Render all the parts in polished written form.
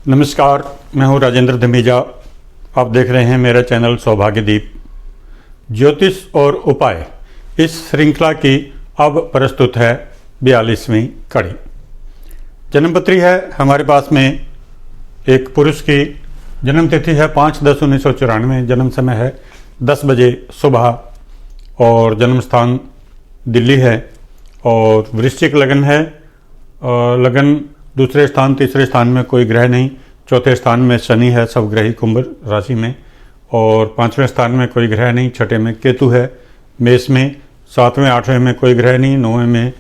नमस्कार, मैं हूं राजेंद्र धमीजा। आप देख रहे हैं मेरा चैनल सौभाग्यदीप। ज्योतिष और उपाय इस श्रृंखला की अब प्रस्तुत है 42वीं कड़ी। जन्मपत्री है हमारे पास में एक पुरुष की। जन्म तिथि है 5/10/1994। जन्म समय है 10 बजे सुबह और जन्म स्थान दिल्ली है और वृश्चिक लगन है। लगन दूसरे स्थान तीसरे स्थान में कोई ग्रह नहीं। चौथे स्थान में शनि है सब ग्रही कुंभ राशि में और 5वें स्थान में कोई ग्रह नहीं। छठे में केतु है मेष में। 7वें 8वें में कोई ग्रह नहीं। 9वें में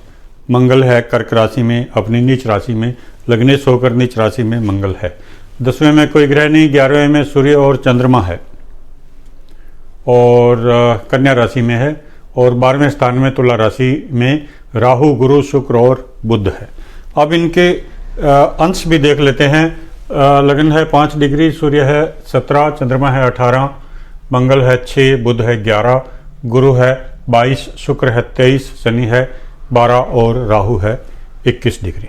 मंगल है कर्क राशि में अपनी नीच राशि में। लग्नेश होकर नीच राशि में मंगल है। 10वें में कोई ग्रह नहीं। 11वें में सूर्य और चंद्रमा है और कन्या राशि में है और 12वें स्थान में तुला राशि में राहु गुरु शुक्र और बुध है। अब इनके अंश भी देख लेते हैं। लगन है 5 डिग्री, सूर्य है 17, चंद्रमा है 18, मंगल है 6, बुध है 11, गुरु है 22, शुक्र है 23, शनि है 12 और राहु है 21 डिग्री।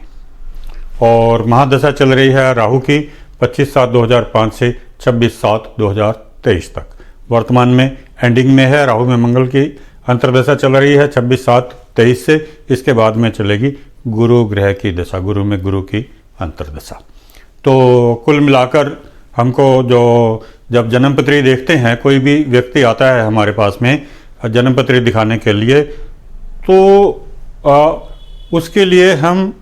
और महादशा चल रही है राहु की 25/7/2005 से 26/7/2023 तक। वर्तमान में एंडिंग में है। राहु में मंगल की अंतर्दशा चल रही है 26/7/23 से। इसके बाद में चलेगी गुरु ग्रह की दशा, गुरु में गुरु की अंतर्दशा। तो कुल मिलाकर हमको जो जब जन्मपत्री देखते हैं, कोई भी व्यक्ति आता है हमारे पास में जन्मपत्री दिखाने के लिए, तो उसके लिए हम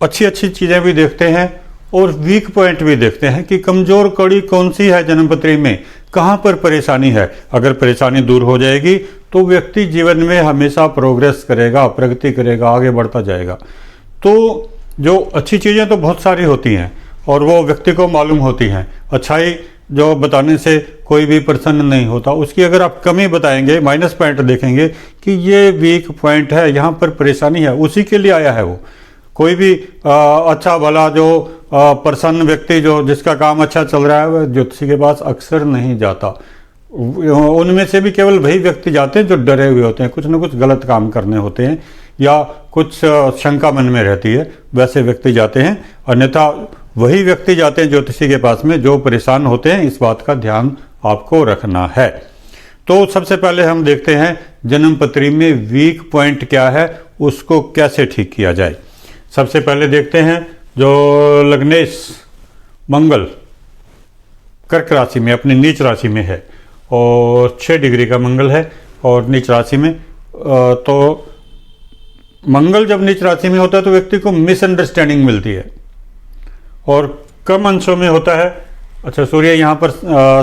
अच्छी अच्छी चीज़ें भी देखते हैं और वीक पॉइंट भी देखते हैं कि कमज़ोर कड़ी कौन सी है जन्मपत्री में, कहाँ पर परेशानी है। अगर परेशानी दूर हो जाएगी तो व्यक्ति जीवन में हमेशा प्रोग्रेस करेगा, प्रगति करेगा, आगे बढ़ता जाएगा। तो जो अच्छी चीज़ें तो बहुत सारी होती हैं और वो व्यक्ति को मालूम होती हैं। अच्छाई जो बताने से कोई भी प्रसन्न नहीं होता। उसकी अगर आप कमी बताएंगे, माइनस पॉइंट देखेंगे कि ये वीक पॉइंट है, यहाँ पर परेशानी है, उसी के लिए आया है वो। कोई भी अच्छा भला जो प्रसन्न व्यक्ति जो जिसका काम अच्छा चल रहा है वह ज्योतिषी के पास अक्सर नहीं जाता। उनमें से भी केवल वही व्यक्ति जाते हैं जो डरे हुए होते हैं, कुछ न कुछ गलत काम करने होते हैं या कुछ शंका मन में रहती है, वैसे व्यक्ति जाते हैं। अन्यथा वही व्यक्ति जाते हैं ज्योतिषी के पास में जो परेशान होते हैं। इस बात का ध्यान आपको रखना है। तो सबसे पहले हम देखते हैं जन्मपत्री में वीक पॉइंट क्या है, उसको कैसे ठीक किया जाए। सबसे पहले देखते हैं जो लग्नेश मंगल कर्क राशि में अपनी नीच राशि में है और 6 डिग्री का मंगल है और नीच राशि में। तो मंगल जब नीच राशि में होता है तो व्यक्ति को मिसअंडरस्टैंडिंग मिलती है और कम अंशों में होता है। अच्छा, सूर्य यहाँ पर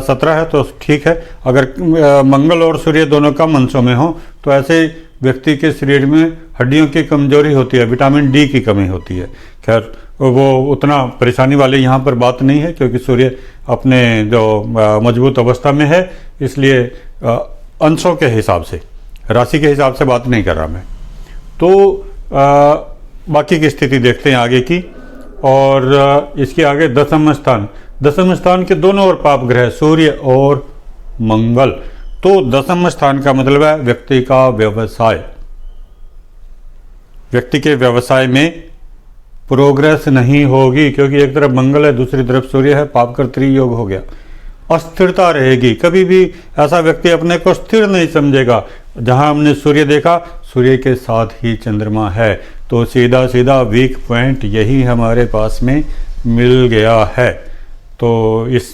17 है तो ठीक है। अगर मंगल और सूर्य दोनों कम अंशों में हो तो ऐसे व्यक्ति के शरीर में हड्डियों की कमजोरी होती है, विटामिन डी की कमी होती है। खैर वो उतना परेशानी वाली यहाँ पर बात नहीं है क्योंकि सूर्य अपने जो मजबूत अवस्था में है, इसलिए अंशों के हिसाब से, राशि के हिसाब से बात नहीं कर रहा मैं। तो बाकी की स्थिति देखते हैं आगे की। और इसके आगे दसम स्थान के दोनों ओर पाप ग्रह सूर्य और मंगल। तो दसम स्थान का मतलब है व्यक्ति का व्यवसाय। व्यक्ति के व्यवसाय में प्रोग्रेस नहीं होगी क्योंकि एक तरफ मंगल है दूसरी तरफ सूर्य है, पाप कर त्रियोग हो गया। अस्थिरता रहेगी। कभी भी ऐसा व्यक्ति अपने को स्थिर नहीं समझेगा। जहां हमने सूर्य देखा, सूर्य के साथ ही चंद्रमा है, तो सीधा सीधा वीक पॉइंट यही हमारे पास में मिल गया है। तो इस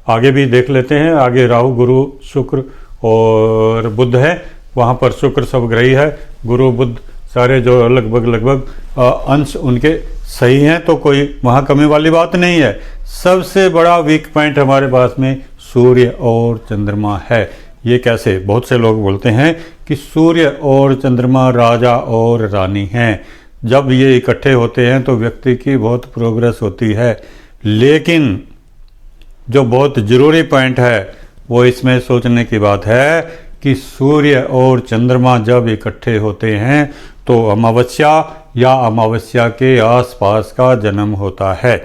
आगे भी देख लेते हैं। आगे राहु गुरु शुक्र और बुध है। वहाँ पर शुक्र सब ग्रही है, गुरु बुध सारे जो लगभग अंश उनके सही हैं, तो कोई वहाँ कमी वाली बात नहीं है। सबसे बड़ा वीक पॉइंट हमारे पास में सूर्य और चंद्रमा है। ये कैसे? बहुत से लोग बोलते हैं कि सूर्य और चंद्रमा राजा और रानी हैं। जब ये इकट्ठे होते हैं तो व्यक्ति की बहुत प्रोग्रेस होती है। लेकिन जो बहुत जरूरी पॉइंट है वो इसमें सोचने की बात है कि सूर्य और चंद्रमा जब इकट्ठे होते हैं तो अमावस्या या अमावस्या के आसपास का जन्म होता है।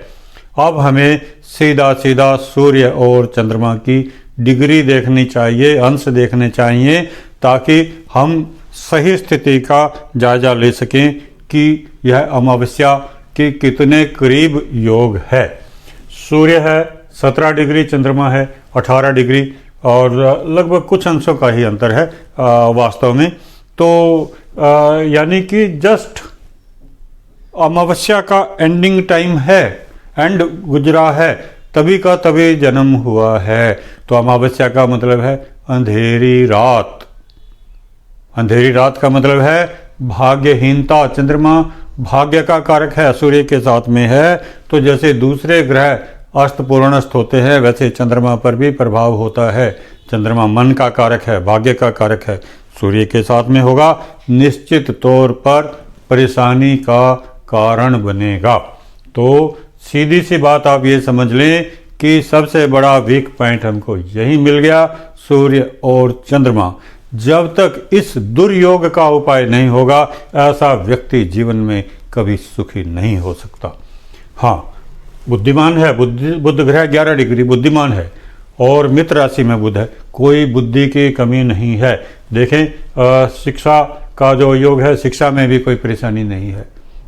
अब हमें सीधा सीधा सूर्य और चंद्रमा की डिग्री देखनी चाहिए, अंश देखने चाहिए, ताकि हम सही स्थिति का जायजा ले सकें कि यह अमावस्या के कितने करीब योग है। सूर्य है 17 डिग्री, चंद्रमा है 18 डिग्री, और लगभग कुछ अंशों का ही अंतर है वास्तव में। तो यानी कि जस्ट अमावस्या का एंडिंग टाइम है, एंड गुजरा है, तभी का तभी जन्म हुआ है। तो अमावस्या का मतलब है अंधेरी रात। अंधेरी रात का मतलब है भाग्यहीनता। चंद्रमा भाग्य का कारक है, सूर्य के साथ में है, तो जैसे दूसरे ग्रह अस्त पूर्णस्थ होते हैं वैसे चंद्रमा पर भी प्रभाव होता है। चंद्रमा मन का कारक है, भाग्य का कारक है, सूर्य के साथ में होगा, निश्चित तौर पर परेशानी का कारण बनेगा। तो सीधी सी बात आप ये समझ लें कि सबसे बड़ा वीक पॉइंट हमको यही मिल गया, सूर्य और चंद्रमा। जब तक इस दुर्योग का उपाय नहीं होगा, ऐसा व्यक्ति जीवन में कभी सुखी नहीं हो सकता। हाँ, बुद्धिमान है, बुध ग्रह 11 डिग्री बुद्धिमान है, और मित्र राशि में बुध है, कोई बुद्धि की कमी नहीं है। देखें शिक्षा का जो योग है, शिक्षा में भी कोई परेशानी नहीं है,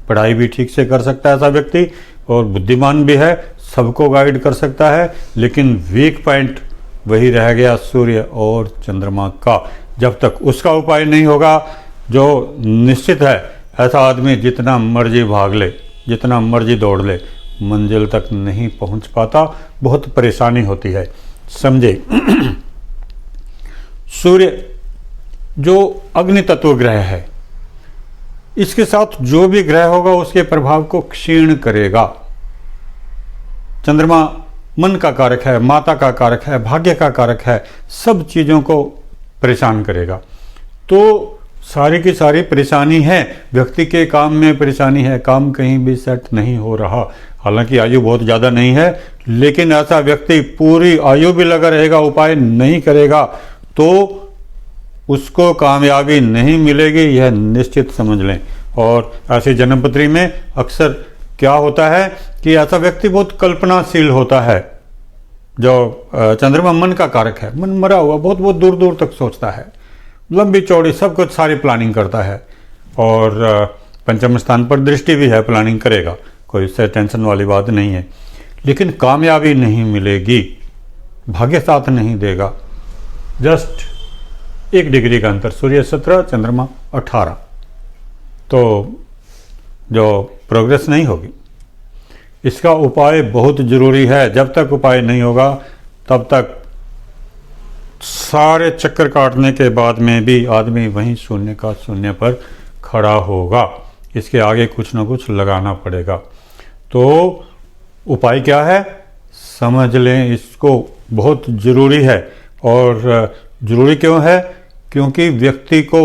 पढ़ाई भी ठीक से कर सकता है ऐसा व्यक्ति, और बुद्धिमान भी है, सबको गाइड कर सकता है। लेकिन वीक पॉइंट वही रह गया सूर्य और चंद्रमा का। जब तक उसका उपाय नहीं होगा, जो निश्चित है, ऐसा आदमी जितना मर्जी भाग ले, जितना मर्जी दौड़ ले, मंजिल तक नहीं पहुंच पाता, बहुत परेशानी होती है। समझे? सूर्य जो अग्नि तत्व ग्रह है, इसके साथ जो भी ग्रह होगा उसके प्रभाव को क्षीण करेगा। चंद्रमा मन का कारक है, माता का कारक है, भाग्य का कारक है, सब चीजों को परेशान करेगा। तो सारी की सारी परेशानी है, व्यक्ति के काम में परेशानी है, काम कहीं भी सेट नहीं हो रहा। हालांकि आयु बहुत ज़्यादा नहीं है, लेकिन ऐसा व्यक्ति पूरी आयु भी लगा रहेगा, उपाय नहीं करेगा तो उसको कामयाबी नहीं मिलेगी, यह निश्चित समझ लें। और ऐसी जन्मपत्री में अक्सर क्या होता है कि ऐसा व्यक्ति बहुत कल्पनाशील होता है। जो चंद्रमा मन का कारक है, मन मरा हुआ बहुत बहुत दूर दूर तक सोचता है, लंबी चौड़ी सब कुछ सारी प्लानिंग करता है, और पंचम स्थान पर दृष्टि भी है, प्लानिंग करेगा, कोई इससे टेंशन वाली बात नहीं है। लेकिन कामयाबी नहीं मिलेगी, भाग्य साथ नहीं देगा। जस्ट 1 डिग्री का अंतर, सूर्य 17 चंद्रमा 18, तो जो प्रोग्रेस नहीं होगी। इसका उपाय बहुत जरूरी है। जब तक उपाय नहीं होगा तब तक सारे चक्कर काटने के बाद में भी आदमी वहीं शून्य का शून्य पर खड़ा होगा। इसके आगे कुछ ना कुछ लगाना पड़ेगा। तो उपाय क्या है समझ लें, इसको बहुत ज़रूरी है। और ज़रूरी क्यों है? क्योंकि व्यक्ति को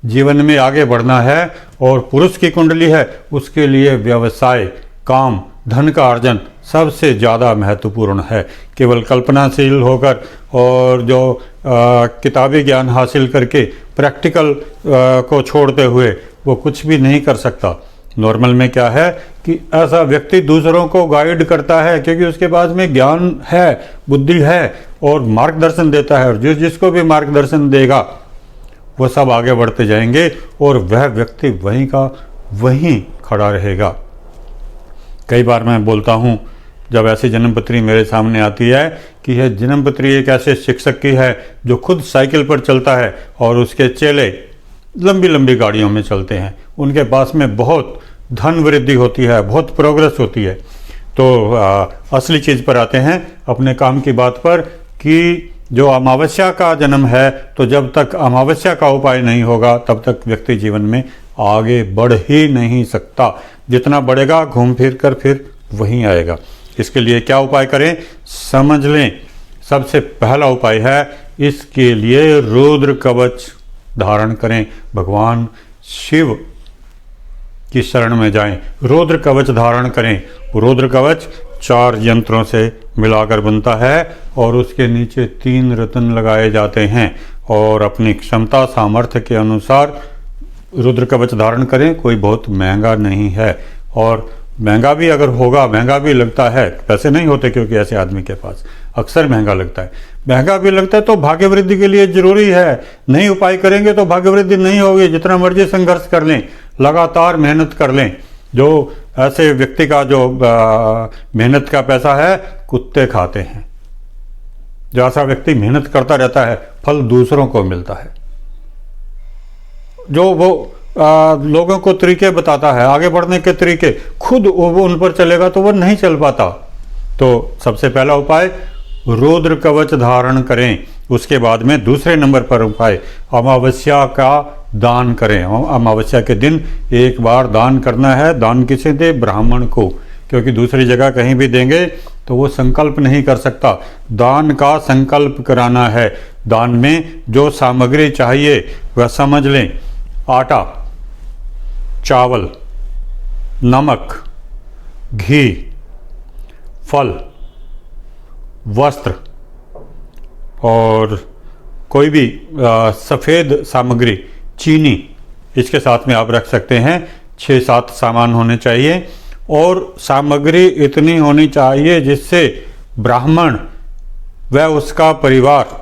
जीवन में आगे बढ़ना है, और पुरुष की कुंडली है, उसके लिए व्यवसाय, काम, धन का अर्जन सबसे ज़्यादा महत्वपूर्ण है। केवल कल्पनाशील होकर और जो किताबी ज्ञान हासिल करके प्रैक्टिकल को छोड़ते हुए वो कुछ भी नहीं कर सकता। नॉर्मल में क्या है कि ऐसा व्यक्ति दूसरों को गाइड करता है, क्योंकि उसके पास में ज्ञान है, बुद्धि है, और मार्गदर्शन देता है, और जिसको भी मार्गदर्शन देगा वो सब आगे बढ़ते जाएंगे, और वह व्यक्ति वहीं का वहीं खड़ा रहेगा। कई बार मैं बोलता हूँ, जब ऐसी जन्मपत्री मेरे सामने आती है कि यह जन्मपत्री एक ऐसे शिक्षक की है जो खुद साइकिल पर चलता है और उसके चेले लंबी लंबी गाड़ियों में चलते हैं, उनके पास में बहुत धन वृद्धि होती है, बहुत प्रोग्रेस होती है। तो असली चीज़ पर आते हैं, अपने काम की बात पर, कि जो अमावस्या का जन्म है, तो जब तक अमावस्या का उपाय नहीं होगा तब तक व्यक्ति जीवन में आगे बढ़ ही नहीं सकता। जितना बढ़ेगा घूम फिर कर फिर वहीं आएगा। इसके लिए क्या उपाय करें समझ लें। सबसे पहला उपाय है, इसके लिए रुद्र कवच धारण करें, भगवान शिव की शरण में जाएं, रुद्र कवच धारण करें। रुद्र कवच 4 यंत्रों से मिलाकर बनता है, और उसके नीचे 3 रत्न लगाए जाते हैं, और अपनी क्षमता सामर्थ्य के अनुसार रुद्र कवच धारण करें। कोई बहुत महंगा नहीं है, और महंगा भी अगर होगा, महंगा भी लगता है, पैसे नहीं होते क्योंकि ऐसे आदमी के पास अक्सर महंगा लगता है, महंगा भी लगता है, तो भाग्य वृद्धि के लिए जरूरी है। नहीं उपाय करेंगे तो भाग्य वृद्धि नहीं होगी। जितना मर्जी संघर्ष कर लें, लगातार मेहनत कर लें, जो ऐसे व्यक्ति का जो मेहनत का पैसा है कुत्ते खाते हैं। जो ऐसा व्यक्ति मेहनत करता रहता है फल दूसरों को मिलता है। जो वो लोगों को तरीके बताता है आगे बढ़ने के तरीके, खुद वो उन पर चलेगा तो वो नहीं चल पाता। तो सबसे पहला उपाय रुद्र कवच धारण करें। उसके बाद में दूसरे नंबर पर उपाय अमावस्या का दान करें। अमावस्या के दिन एक बार दान करना है। दान किसे दे? ब्राह्मण को, क्योंकि दूसरी जगह कहीं भी देंगे तो वो संकल्प नहीं कर सकता। दान का संकल्प कराना है। दान में जो सामग्री चाहिए वह समझ लें। आटा, चावल, नमक, घी, फल, वस्त्र और कोई भी सफ़ेद सामग्री, चीनी, इसके साथ में आप रख सकते हैं। 6-7 सामान होने चाहिए और सामग्री इतनी होनी चाहिए जिससे ब्राह्मण व उसका परिवार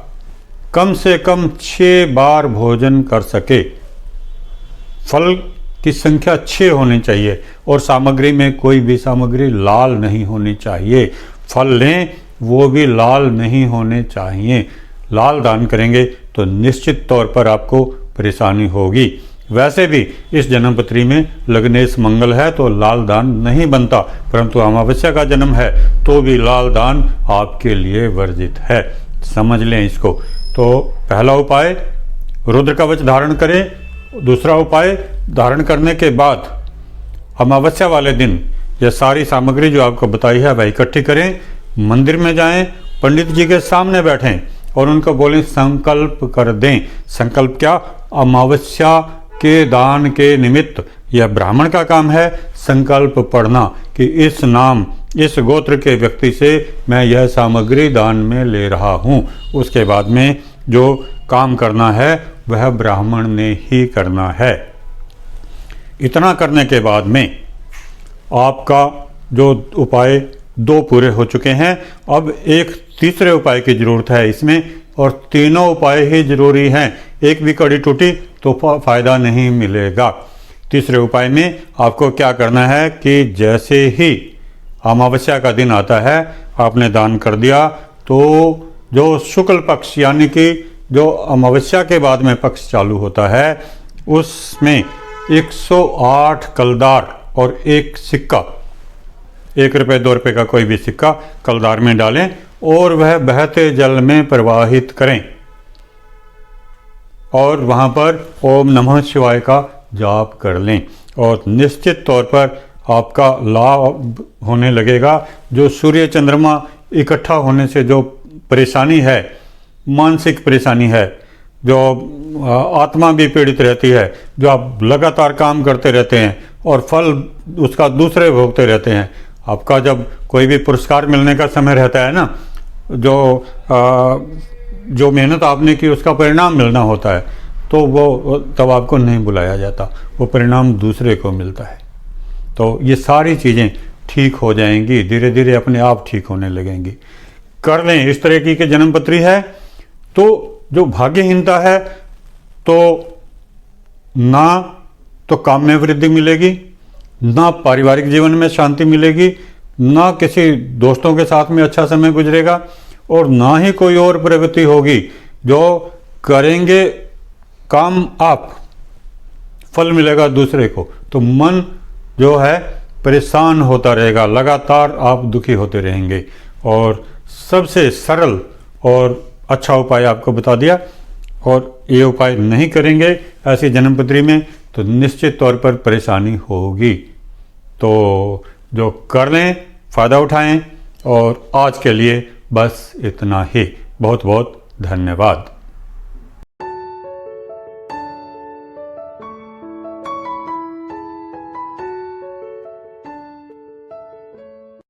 कम से कम 6 बार भोजन कर सके। फल की संख्या 6 होनी चाहिए और सामग्री में कोई भी सामग्री लाल नहीं होनी चाहिए। फल लें वो भी लाल नहीं होने चाहिए। लाल दान करेंगे तो निश्चित तौर पर आपको परेशानी होगी। वैसे भी इस जन्मपत्री में लग्नेश मंगल है तो लाल दान नहीं बनता, परंतु अमावस्या का जन्म है तो भी लाल दान आपके लिए वर्जित है। समझ लें इसको। तो पहला उपाय रुद्र कवच धारण करें। दूसरा उपाय धारण करने के बाद अमावस्या वाले दिन यह सारी सामग्री जो आपको बताई है वह इकट्ठी करें। मंदिर में जाएं, पंडित जी के सामने बैठें और उनको बोलें संकल्प कर दें। संकल्प क्या? अमावस्या के दान के निमित्त, यह ब्राह्मण का काम है संकल्प पढ़ना कि इस नाम इस गोत्र के व्यक्ति से मैं यह सामग्री दान में ले रहा हूँ। उसके बाद में जो काम करना है वह ब्राह्मण ने ही करना है। इतना करने के बाद में आपका जो उपाय 2 पूरे हो चुके हैं। अब एक तीसरे उपाय की जरूरत है इसमें, और तीनों उपाय ही जरूरी हैं। एक भी कड़ी टूटी तो फायदा नहीं मिलेगा। तीसरे उपाय में आपको क्या करना है कि जैसे ही अमावस्या का दिन आता है आपने दान कर दिया तो जो शुक्ल पक्ष यानी कि जो अमावस्या के बाद में पक्ष चालू होता है उसमें 108 कलदार और एक सिक्का, 1 रुपये 2 रुपये का कोई भी सिक्का कलदार में डालें और वह बहते जल में प्रवाहित करें और वहाँ पर ओम नमः शिवाय का जाप कर लें और निश्चित तौर पर आपका लाभ होने लगेगा। जो सूर्य चंद्रमा इकट्ठा होने से जो परेशानी है, मानसिक परेशानी है, जो आत्मा भी पीड़ित रहती है, जो आप लगातार काम करते रहते हैं और फल उसका दूसरे भोगते रहते हैं, आपका जब कोई भी पुरस्कार मिलने का समय रहता है ना, जो मेहनत आपने की उसका परिणाम मिलना होता है, तो वो तब आपको नहीं बुलाया जाता, वो परिणाम दूसरे को मिलता है। तो ये सारी चीज़ें ठीक हो जाएंगी, धीरे धीरे अपने आप ठीक होने लगेंगी। कर लें। इस तरह की जन्मपत्री है तो जो भाग्यहीनता है तो ना तो काम में वृद्धि मिलेगी, ना पारिवारिक जीवन में शांति मिलेगी, ना किसी दोस्तों के साथ में अच्छा समय गुजरेगा और ना ही कोई और प्रगति होगी। जो करेंगे काम आप, फल मिलेगा दूसरे को, तो मन जो है परेशान होता रहेगा, लगातार आप दुखी होते रहेंगे। और सबसे सरल और अच्छा उपाय आपको बता दिया, और ये उपाय नहीं करेंगे ऐसी जन्मपत्री में तो निश्चित तौर पर परेशानी होगी। तो जो कर लें, फ़ायदा उठाएं। और आज के लिए बस इतना ही। बहुत बहुत धन्यवाद।